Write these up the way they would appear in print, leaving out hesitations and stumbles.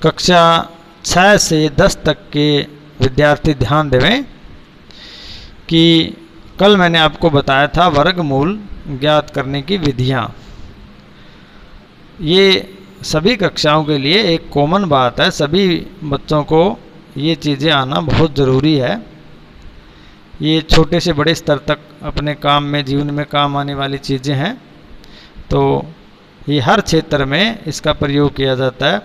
कक्षा 6 से 10 तक के विद्यार्थी ध्यान देवें कि कल मैंने आपको बताया था वर्गमूल ज्ञात करने की विधियाँ। ये सभी कक्षाओं के लिए एक कॉमन बात है, सभी बच्चों को ये चीज़ें आना बहुत ज़रूरी है। ये छोटे से बड़े स्तर तक अपने काम में, जीवन में काम आने वाली चीज़ें हैं। तो ये हर क्षेत्र में इसका प्रयोग किया जाता है।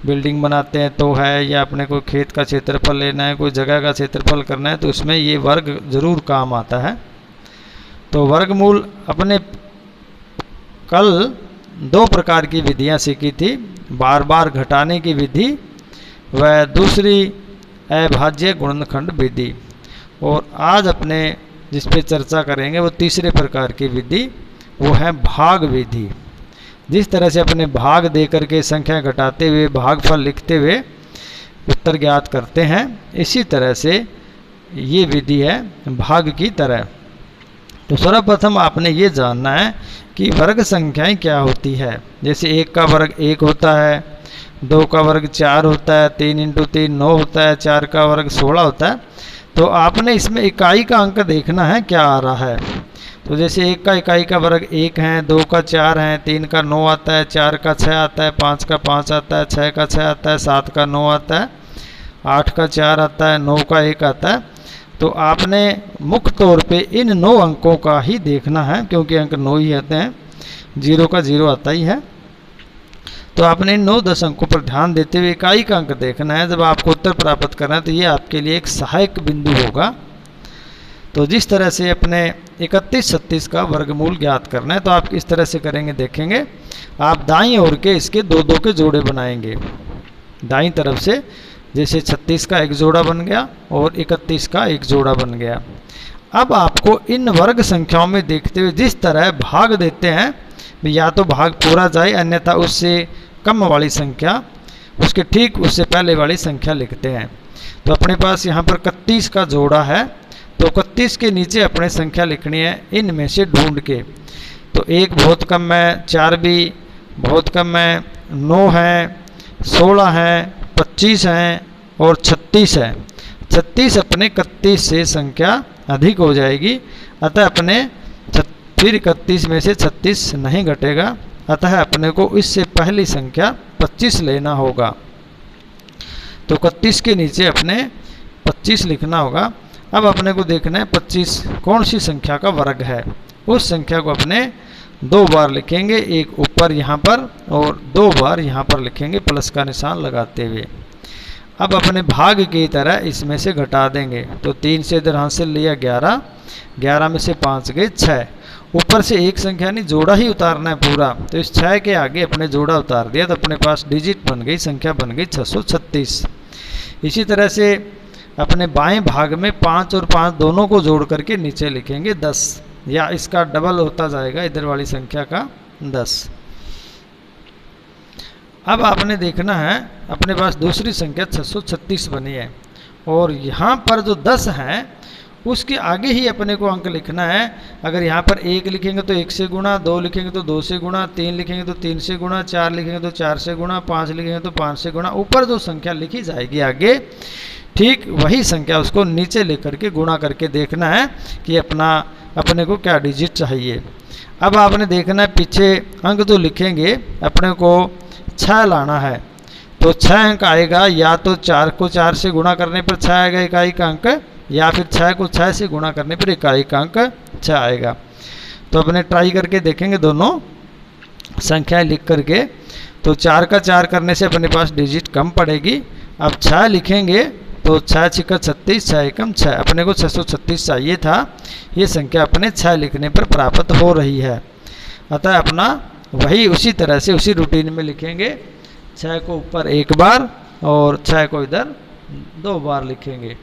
बिल्डिंग बनाते हैं तो है, या अपने कोई खेत का क्षेत्रफल लेना है, कोई जगह का क्षेत्रफल करना है, तो उसमें ये वर्ग ज़रूर काम आता है। तो वर्गमूल अपने कल 2 प्रकार की विधियाँ सीखी थी, बार बार घटाने की विधि व दूसरी अभाज्य गुणनखंड विधि। और आज अपने जिस पे चर्चा करेंगे वो तीसरे प्रकार की विधि, वो है भाग विधि। जिस तरह से अपने भाग दे करके संख्या घटाते हुए भागफल लिखते हुए उत्तर ज्ञात करते हैं, इसी तरह से ये विधि है भाग की तरह। तो सर्वप्रथम आपने ये जानना है कि वर्ग संख्याएं क्या होती है। जैसे 1 का वर्ग 1 होता है, 2 का वर्ग 4 होता है, 3 × 3 9 होता है, 4 का वर्ग 16 होता है। तो आपने इसमें इकाई का अंक देखना है क्या आ रहा है। तो जैसे 1 का इकाई का वर्ग 1 है, 2 का 4 है, 3 का 9 आता है, 4 का 6 आता है, 5 का 5 आता है, 6 का 6 आता है, 7 का 9 आता है, 8 का 4 आता है, 9 का 1 आता है। तो आपने मुख्य तौर पे इन 9 अंकों का ही देखना है, क्योंकि अंक 9 ही आते हैं, 0 का 0 आता ही है। तो आपने इन 9-10 अंकों पर ध्यान देते हुए इकाई का अंक देखना है। जब आपको उत्तर प्राप्त करना है तो ये आपके लिए एक सहायक बिंदु होगा। तो जिस तरह से अपने 31-36 का वर्गमूल ज्ञात करना है, तो आप किस तरह से करेंगे देखेंगे। आप दाईं ओर के इसके 2-2 के जोड़े बनाएंगे। दाईं तरफ से जैसे 36 का एक जोड़ा बन गया और 31 का एक जोड़ा बन गया। अब आपको इन वर्ग संख्याओं में देखते हुए जिस तरह भाग देते हैं, या तो भाग पूरा जाए, अन्यथा उससे कम वाली संख्या, उसके ठीक उससे पहले वाली संख्या लिखते हैं। तो अपने पास यहाँ पर 31 का जोड़ा है, तो 31 के नीचे अपने संख्या लिखनी है इनमें से ढूंढ के। तो 1 बहुत कम है, 4 भी बहुत कम है, 9 है, 16 है, 25 है और 36 है। 36 अपने 31 से संख्या अधिक हो जाएगी, अतः अपने फिर 31 में से 36 नहीं घटेगा, अतः अपने को इससे पहली संख्या 25 लेना होगा। तो 31 के नीचे अपने 25 लिखना होगा। अब अपने को देखना है 25 कौन सी संख्या का वर्ग है। उस संख्या को अपने 2 बार लिखेंगे, एक ऊपर यहाँ पर और 2 बार यहाँ पर लिखेंगे प्लस का निशान लगाते हुए। अब अपने भाग की तरह इसमें से घटा देंगे। तो 3 से इधर हासिल लिया 11, 11 में से 5 गए 6। ऊपर से एक संख्या नहीं, जोड़ा ही उतारना है पूरा। तो इस 6 के आगे अपने जोड़ा उतार दिया, तो अपने पास डिजिट बन गई, संख्या बन गई 636। इसी तरह से अपने बाएं भाग में 5 और 5 दोनों को जोड़ करके नीचे लिखेंगे 10, या इसका डबल होता जाएगा इधर वाली संख्या का 10। अब आपने देखना है अपने पास दूसरी संख्या 636 बनी है, और यहाँ पर जो 10 है उसके आगे ही अपने को अंक लिखना है। अगर यहाँ पर 1 लिखेंगे तो 1 से गुणा, 2 लिखेंगे तो 2 से गुणा, 3 लिखेंगे तो 3 से गुणा, 4 लिखेंगे तो 4 से गुणा, 5 लिखेंगे तो 5 से गुणा। ऊपर जो संख्या लिखी जाएगी आगे, ठीक वही संख्या उसको नीचे लेकर के गुणा करके देखना है कि अपने को क्या डिजिट चाहिए। अब आपने देखना है पीछे अंक जो लिखेंगे अपने को 6 लाना है। तो 6 अंक आएगा, या तो 4 को 4 से गुणा करने पर 6 आएगा इकाई का अंक, या फिर 6 को 6 से गुणा करने पर इकाई का अंक 6 आएगा। तो अपने ट्राई करके देखेंगे दोनों संख्याएं लिख करके। तो 4 का 4 करने से अपने पास डिजिट कम पड़ेगी। अब 6 लिखेंगे तो 6 छिका 36, 6 एकम 6, अपने को 636 चाहिए था। ये संख्या अपने 6 लिखने पर प्राप्त हो रही है। अतः अपना वही उसी तरह से उसी रूटीन में लिखेंगे। 6 को ऊपर 1 बार और 6 को इधर 2 बार लिखेंगे।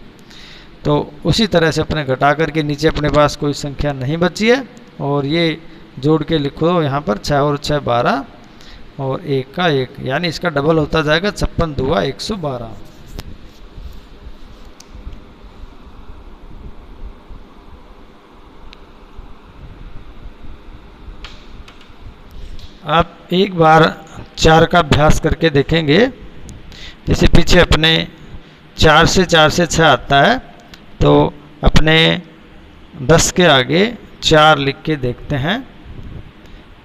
तो उसी तरह से अपने घटा करके नीचे अपने पास कोई संख्या नहीं बची है, और ये जोड़ के लिखो यहाँ पर 6 और 6 12 और 1 का 1, यानी इसका डबल होता जाएगा 56 दूआ 112। आप एक बार 4 का अभ्यास करके देखेंगे जैसे पीछे अपने 4 से 6 आता है, तो अपने 10 के आगे 4 लिख के देखते हैं।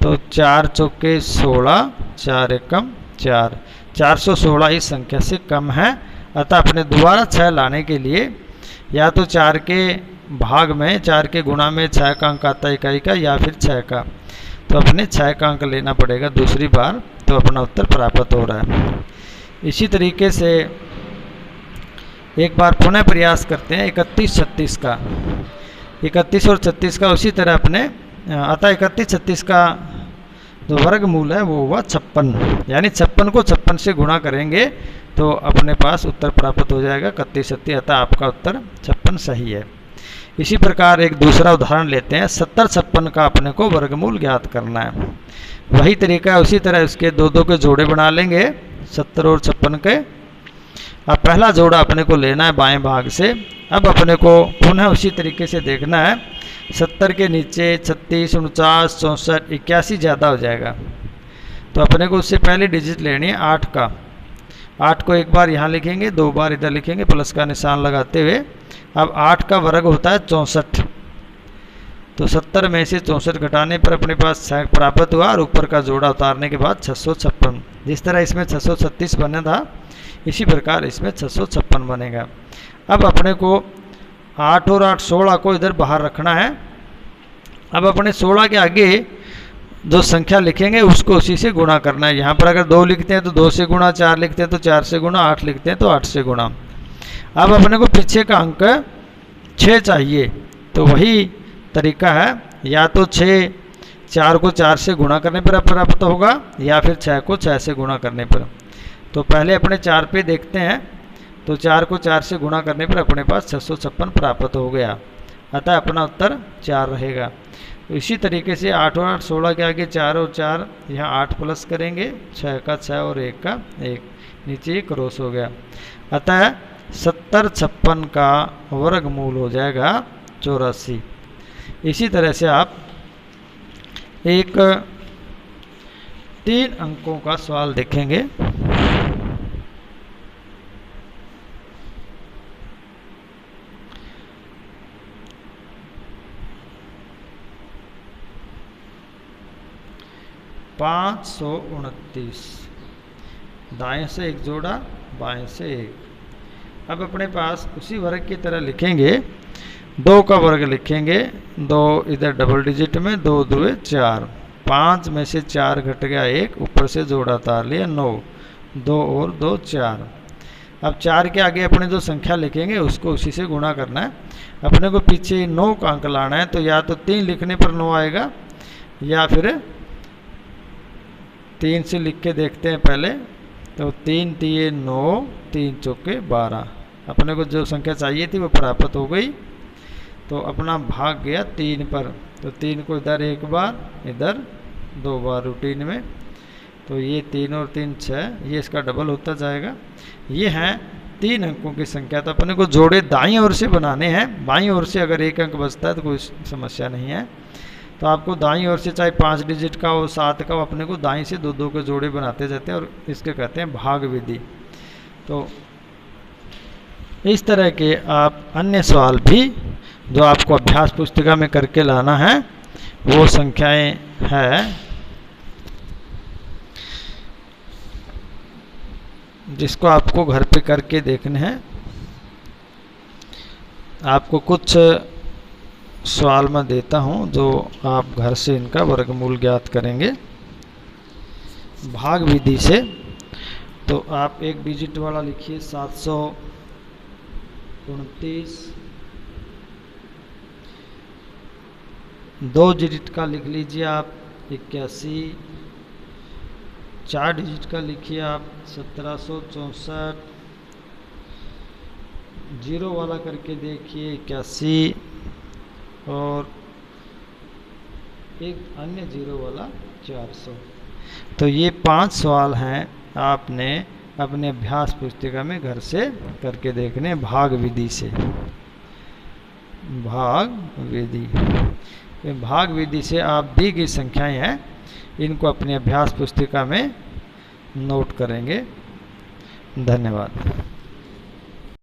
तो 4 चौके 16, 4 एकम 4, 416 इस संख्या से कम है। अतः अपने दोबारा 6 लाने के लिए या तो 4 के भाग में, 4 के गुणा में 6 का अंक आता है इकाई का, या फिर 6 का। तो अपने 6 का अंक लेना पड़ेगा दूसरी बार, तो अपना उत्तर प्राप्त हो रहा है। इसी तरीके से एक बार पुनः प्रयास करते हैं 31 36 का। 31 और 36 का उसी तरह अपने, अतः 31 36 का जो वर्गमूल है वो हुआ 56, यानी 56 को 56 से गुणा करेंगे तो अपने पास उत्तर प्राप्त हो जाएगा 31 36। अतः आपका उत्तर 56 सही है। इसी प्रकार एक दूसरा उदाहरण लेते हैं। 70 56 का अपने को वर्गमूल ज्ञात करना है। वही तरीका है, उसी तरह उसके दो दो के जोड़े बना लेंगे 70 और 56 के। अब पहला जोड़ा अपने को लेना है बाएं भाग से। अब अपने को पुनः उसी तरीके से देखना है। 70 के नीचे 36, 49, 64, 81 ज़्यादा हो जाएगा, तो अपने को उससे पहले डिजिट लेनी है 8 का। 8 को एक बार यहाँ लिखेंगे, 2 बार इधर लिखेंगे प्लस का निशान लगाते हुए। अब 8 का वर्ग होता है 64, तो 70 में से 64 घटाने पर अपने पास 6 प्राप्त हुआ, और ऊपर का जोड़ा उतारने के बाद 656। जिस तरह इसमें 636 बना था, इसी प्रकार इसमें 656 बनेगा। अब अपने को 8 और 8 16 को इधर बाहर रखना है। अब अपने 16 के आगे जो संख्या लिखेंगे उसको उसी से गुणा करना है। यहाँ पर अगर 2 लिखते हैं तो 2 से गुणा, 4 लिखते हैं तो 4 से गुणा, 8 लिखते हैं तो 8 से गुणा। अब अपने को पीछे का अंक 6 चाहिए, तो वही तरीका है, या तो 4 को 4 से गुणा करने पर प्राप्त होगा, या फिर 6 को 6 से गुणा करने पर। तो पहले अपने 4 पे देखते हैं, तो 4 को 4 से गुणा करने पर अपने पास 656 प्राप्त हो गया। अतः अपना उत्तर 4 रहेगा। तो इसी तरीके से 8 और 8 16 के आगे 4 और 4, यहाँ 8 प्लस करेंगे, 6 का 6 और 1 का 1, नीचे एक क्रॉस हो गया। अतः 70 56 का वर्गमूल हो जाएगा 84। इसी तरह से आप एक 3 अंकों का सवाल देखेंगे। पाँच 529, दाएं से एक जोड़ा, बाएं से एक। अब अपने पास उसी वर्ग की तरह लिखेंगे, 2 का वर्ग लिखेंगे, 2 इधर डबल डिजिट में, 2 2 4, 5 में से 4 घट गया 1, ऊपर से जोड़ा उतार लिया 9, 2 और 2 4। अब 4 के आगे अपने जो संख्या लिखेंगे उसको उसी से गुणा करना है। अपने को पीछे 9 का अंक लाना है, तो या तो 3 लिखने पर 9 आएगा, या फिर 3 से लिख के देखते हैं पहले। तो 3 3 9, 3 चौके 12। अपने को जो संख्या चाहिए थी वो प्राप्त हो गई, तो अपना भाग गया 3 पर। तो 3 को इधर एक बार, इधर 2 बार रूटीन में, तो ये 3 और 3 6, ये इसका डबल होता जाएगा। ये हैं 3 अंकों की संख्या। तो अपने को जोड़े दाईं ओर से बनाने हैं। बाईं ओर से अगर एक अंक बचता है तो कोई समस्या नहीं है। तो आपको दाईं ओर से चाहे 5 डिजिट का हो, 7 का हो, अपने को दाईं से 2 2 के जोड़े बनाते जाते हैं, और इसके कहते हैं भाग विधि। तो इस तरह के आप अन्य सवाल भी जो आपको अभ्यास पुस्तिका में करके लाना है, वो संख्याएं हैं जिसको आपको घर पे करके देखने हैं। आपको कुछ सवाल मैं देता हूं जो आप घर से इनका वर्गमूल ज्ञात करेंगे भाग विधि से। तो आप एक डिजिट वाला लिखिए 729, 2 डिजिट का लिख लीजिए आप 81, 4 डिजिट का लिखिए आप 1764, 0 वाला करके देखिए 81, और एक अन्य 0 वाला 400। तो ये 5 सवाल हैं आपने अपने अभ्यास पुस्तिका में घर से करके देखने भाग विधि से। भाग विधि, भाग विधि से आप दी गई संख्याएं हैं, इनको अपनी अभ्यास पुस्तिका में नोट करेंगे। धन्यवाद।